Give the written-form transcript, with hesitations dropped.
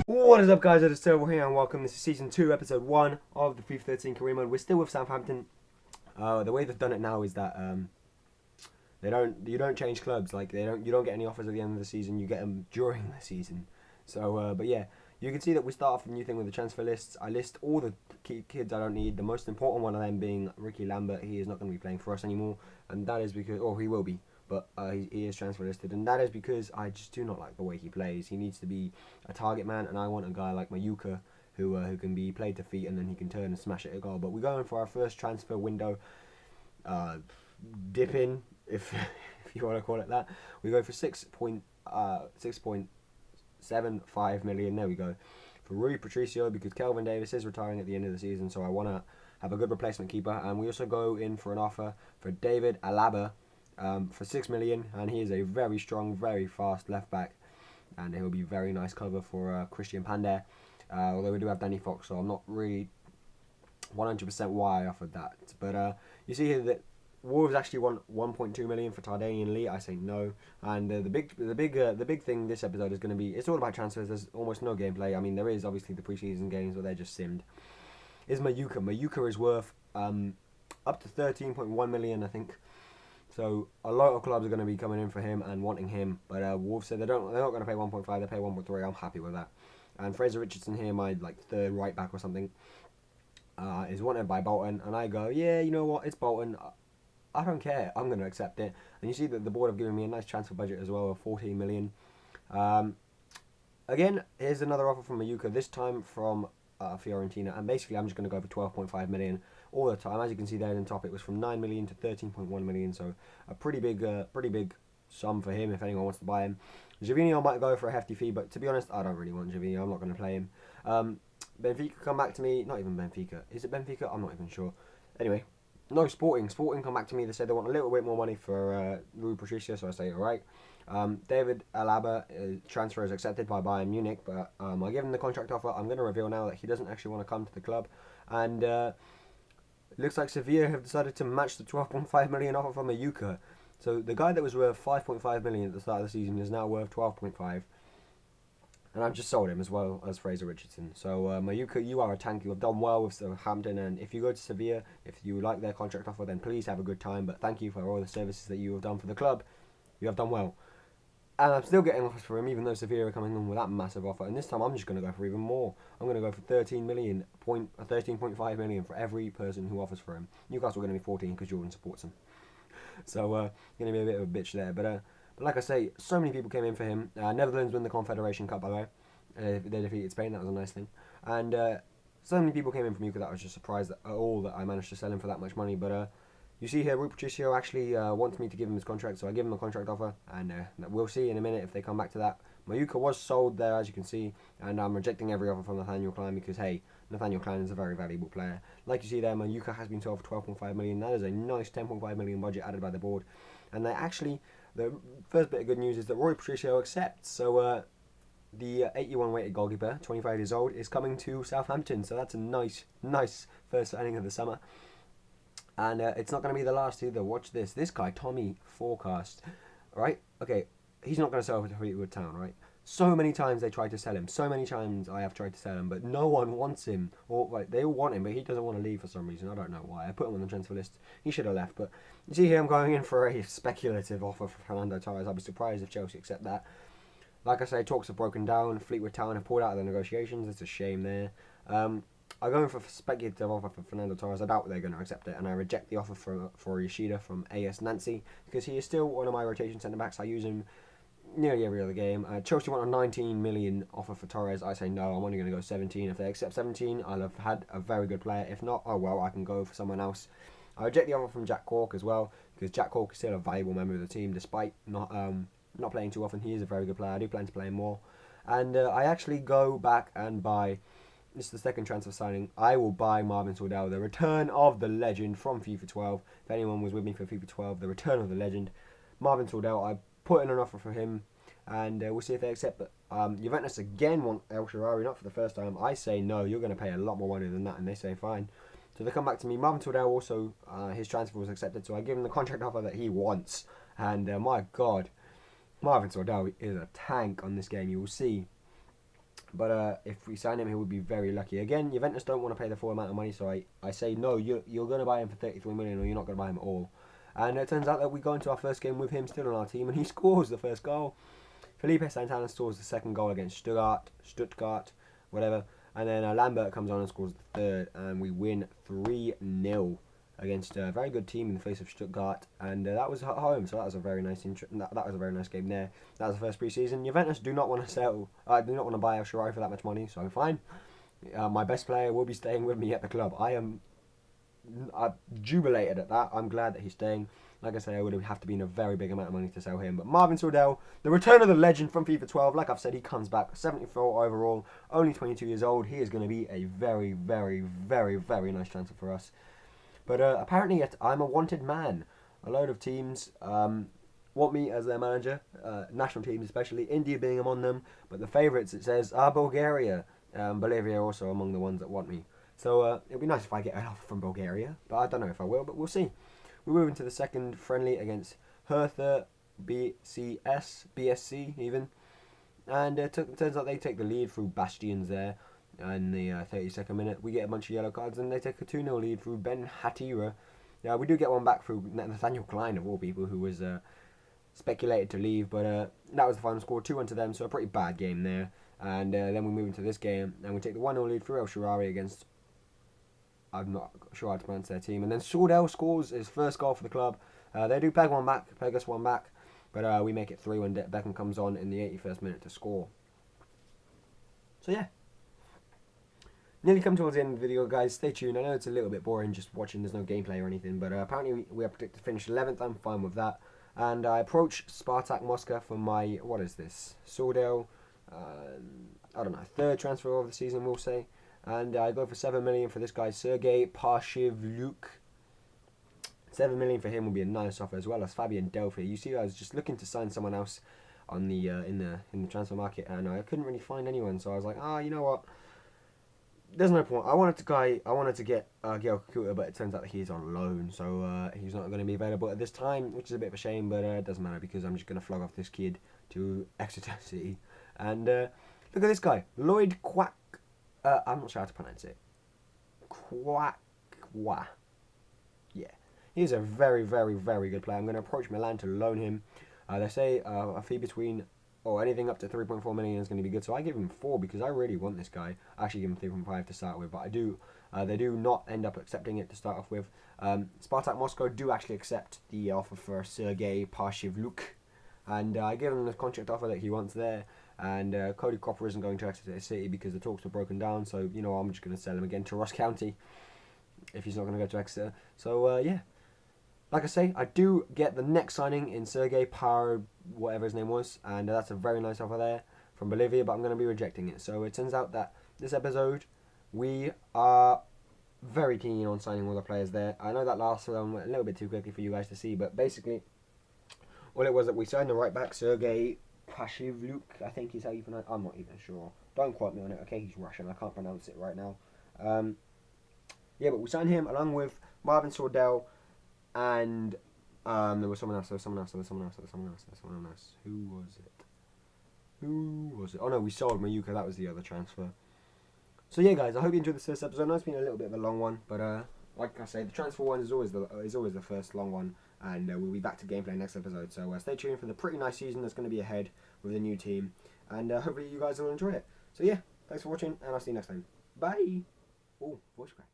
What is up, guys? It is Turbo here and welcome. This is Season 2, Episode 1 of the FIFA 13 career mode. We're still with Southampton. The way they've done it now is that you don't change clubs. Like you don't get any offers at the end of the season. You get them during the season. So, but yeah, you can see that we start off a new thing with the transfer lists. I list all the key kids I don't need. The most important one of them being Ricky Lambert. He is not going to be playing for us anymore, and that is because, or he will be, but he is transfer listed, and that is because I just do not like the way he plays. He needs to be a target man, and I want a guy like Mayuka who can be played to feet and then he can turn and smash it at goal. But we're going for our first transfer window dip in, if you want to call it that. We go for 6.75 million. There we go, for Rui Patricio, because Kelvin Davis is retiring at the end of the season, so I want to have a good replacement keeper. And we also go in for an offer for David Alaba for 6 million, and he is a very strong, very fast left back, and he'll be very nice cover for Christian Pander. Although we do have Danny Fox, so I'm not really 100% why I offered that. But you see here that Wolves actually want 1.2 million for Tardanian Lee. I say no. And the big thing this episode is going to be, it's all about transfers. There's almost no gameplay. I mean, there is obviously the preseason games, but they're just simmed. Is Mayuka? Mayuka is worth up to 13.1 million, I think. So a lot of clubs are going to be coming in for him and wanting him. But Wolves said they're not going to pay 1.5. They pay 1.3. I'm happy with that. And Fraser Richardson here, my third right back or something, is wanted by Bolton, and I go, yeah, you know what, it's Bolton. I don't care. I'm going to accept it. And you see that the board have given me a nice transfer budget as well of 14 million. Again, here's another offer from Mayuka, this time from Fiorentina, and basically I'm just going to go for 12.5 million all the time. As you can see there in the top, it was from 9 million to 13.1 million, so a pretty big sum for him if anyone wants to buy him. Javinho might go for a hefty fee, but to be honest, I don't really want Javinho. I'm not going to play him. Benfica come back to me. Not even Benfica. Is it Benfica? I'm not even sure. Anyway, no, Sporting. Sporting come back to me. They said they want a little bit more money for Rui Patricio, so I say, all right. David Alaba transfer is accepted by Bayern Munich, but I give him the contract offer. I'm going to reveal now that he doesn't actually want to come to the club. And it looks like Sevilla have decided to match the 12.5 million offer from Mayuka. So the guy that was worth 5.5 million at the start of the season is now worth 12.5. And I've just sold him as well as Fraser Richardson. So Mayuka, you are a tank. You have done well with Southampton, and if you go to Sevilla, if you like their contract offer, then please have a good time. But thank you for all the services that you have done for the club. You have done well. And I'm still getting offers for him, even though Sevilla are coming in with that massive offer. And this time I'm just going to go for even more. I'm going to go for 13.5 million for every person who offers for him. Newcastle are going to be 14 because Jordan supports him. So going to be a bit of a bitch there, but like I say, so many people came in for him. Netherlands win the Confederation Cup, by the way. They defeated Spain. That was a nice thing. And so many people came in from Mayuka that I was just surprised at all that I managed to sell him for that much money. But you see here, Rui Patricio actually wants me to give him his contract, so I give him a contract offer, and we'll see in a minute if they come back to that. Mayuka was sold there, as you can see, and I'm rejecting every offer from Nathaniel Klein because, hey, Nathaniel Klein is a very valuable player. Like you see there, Mayuka has been sold for 12.5 million. That is a nice 10.5 million budget added by the board. And they actually, the first bit of good news is that Rui Patricio accepts. So the 81 weighted goalkeeper, 25 years old, is coming to Southampton. So that's a nice first signing of the summer. And it's not going to be the last either. Watch this. This guy, Tommy Forecast, right? Okay, he's not going to sell for Fleetwood Town, right? So many times they tried to sell him. So many times I have tried to sell him, but no one wants him. Or like they all want him, but he doesn't want to leave for some reason. I don't know why. I put him on the transfer list. He should have left. But you see here, I'm going in for a speculative offer for Fernando Torres. I'd be surprised if Chelsea accept that. Like I say, talks have broken down. Fleetwood Town have pulled out of the negotiations. It's a shame there. I'm going for a speculative offer for Fernando Torres. I doubt they're going to accept it, and I reject the offer for Yoshida from AS Nancy because he is still one of my rotation centre backs. I use him nearly every other game. Chelsea want a 19 million offer for Torres. I say no, I'm only going to go 17. If they accept 17, I'll have had a very good player. If not, oh well, I can go for someone else. I reject the offer from Jack Cork as well, because Jack Cork is still a valuable member of the team, despite not playing too often. He is a very good player. I do plan to play him more. And I actually go back and buy, this is the second transfer signing, I will buy Marvin Sordell, the return of the legend from FIFA 12. If anyone was with me for FIFA 12, the return of the legend, Marvin Sordell. I put in an offer for him, and we'll see if they accept. But Juventus again want El Shaarawy, not for the first time. I say no, you're going to pay a lot more money than that, and they say fine. So they come back to me. Marvin Sordell also, his transfer was accepted, so I give him the contract offer that he wants. And my God, Marvin Sordell is a tank on this game, you will see. But if we sign him, he would be very lucky. Again, Juventus don't want to pay the full amount of money, so I say no, you're going to buy him for 33 million or you're not going to buy him at all. And it turns out that we go into our first game with him still on our team, and he scores the first goal. Felipe Santana scores the second goal against Stuttgart, whatever. And then Lambert comes on and scores the third, and we win 3-0 against a very good team in the face of Stuttgart. And that was at home, so that was a very nice that was a very nice game there. That was the first pre-season. Juventus do not want to sell. Do not want to buy El Shaarawy for that much money, so I'm fine. My best player will be staying with me at the club. I'm jubilated at that. I'm glad that he's staying. Like I say, I would have to be in a very big amount of money to sell him. But Marvin Sordell, the return of the legend from FIFA 12. Like I've said, he comes back 74 overall, only 22 years old. He is going to be a very, very, very, very nice transfer for us. But apparently, I'm a wanted man. A load of teams want me as their manager, national teams especially, India being among them. But the favourites, it says, are Bulgaria. Bolivia also among the ones that want me. So it'd be nice if I get an offer from Bulgaria. But I don't know if I will, but we'll see. We move into the second friendly against Hertha BSC even. And it turns out they take the lead through Bastions there in the 32nd minute. We get a bunch of yellow cards and they take a 2-0 lead through Ben Hatira. Yeah, we do get one back through Nathaniel Klein, of all people, who was speculated to leave. But that was the final score, 2-1 to them, so a pretty bad game there. And then we move into this game and we take the 1-0 lead through El Shaarawy against... I'm not sure how to pronounce their team. And then Sordell scores his first goal for the club. They do peg us one back. But we make it 3 when Beckham comes on in the 81st minute to score. So yeah. Nearly come towards the end of the video, guys. Stay tuned. I know it's a little bit boring just watching. There's no gameplay or anything. But apparently we are predicted to finish 11th. I'm fine with that. And I approach Spartak Moscow for my... What is this? Sordell. I don't know. Third transfer of the season, we'll say. And I go for 7 million for this guy, Sergei Parshivlyuk. 7 million for him will be a nice offer, as well as Fabian Delphi. You see, I was just looking to sign someone else on the in the transfer market, and I couldn't really find anyone. So I was like, you know what? There's no point. I wanted to get Gael Kakuta, but it turns out that he's on loan, so he's not going to be available at this time, which is a bit of a shame. But it doesn't matter because I'm just going to flog off this kid to Exeter City. And look at this guy, Lloyd Quack. I'm not sure how to pronounce it. Quackwa. Yeah. He's a very, very, very good player. I'm going to approach Milan to loan him. They say a fee between, or anything up to 3.4 million is going to be good. So I give him 4 because I really want this guy. I actually give him 3.5 to start with. But I do. They do not end up accepting it to start off with. Spartak Moscow do actually accept the offer for Sergei Parshivlyuk. And I give him the contract offer that he wants there. And Cody Cropper isn't going to Exeter City because the talks are broken down. So, you know, I'm just going to sell him again to Ross County if he's not going to go to Exeter. So, yeah. Like I say, I do get the next signing in Sergei whatever his name was. And that's a very nice offer there from Bolivia. But I'm going to be rejecting it. So it turns out that this episode, we are very keen on signing all the players there. I know that last one went a little bit too quickly for you guys to see. But basically, all it was that we signed the right back, Sergei Parshivlyuk, I think is how you pronounce it. I'm not even sure. Don't quote me on it, okay? He's Russian. I can't pronounce it right now. Yeah, but we signed him along with Marvin Sordell and there was someone else. Who was it? Oh no, we sold Mayuka. That was the other transfer. So yeah, guys, I hope you enjoyed this first episode. I know it's been a little bit of a long one, but like I say, the transfer one is always the first long one. And we'll be back to gameplay next episode. So stay tuned for the pretty nice season that's going to be ahead with the new team. And hopefully you guys will enjoy it. So yeah, thanks for watching, and I'll see you next time. Bye! Oh, voice crack.